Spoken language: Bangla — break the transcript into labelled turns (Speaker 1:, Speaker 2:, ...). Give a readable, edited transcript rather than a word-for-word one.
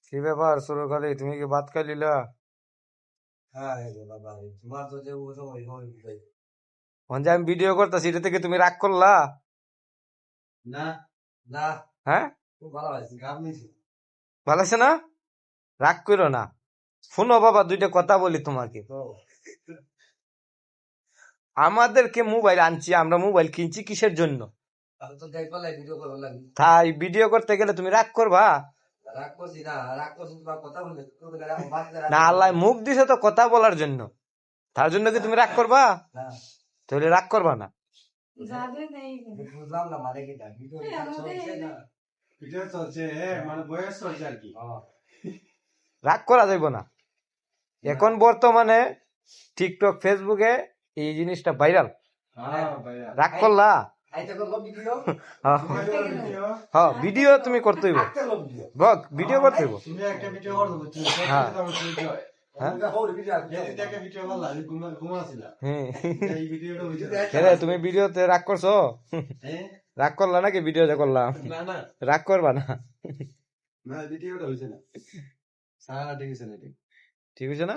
Speaker 1: কি ব্যাপার শুরু খালি তুমি কি ভাত খাই লিলা? যে আমি ভিডিও করতেছি এটা থেকে তুমি রাগ করলা? হ্যাঁ, ভালো আছে না? রাগ করো না। শোনো বাবা, দুইটা কথা বলি তোমাকে। আমাদেরকে মোবাইল আনছি, আমরা মোবাইল কিনছি কিসের জন্য? তাই ভিডিও করতে গেলে তুমি রাগ করবা না? আল্লাহ মুখ দিছে তো কথা বলার জন্য, তার জন্য কি তুমি রাগ করবা? তাহলে রাগ করবা না। রাগ করা যাইব না। এখন বর্তমানে টিকটক ফেসবুকে এই জিনিসটা ভাইরাল। রাগ করলা? হ্যাঁ, ভিডিও তুমি করতে হইব, বক ভিডিও করতে হইব। তুমি ভিডিওতে রাগ করছো? রাগ করলা নাকি ভিডিওতে করলাম? রাগ করবা না। ঠিক হয়েছে না?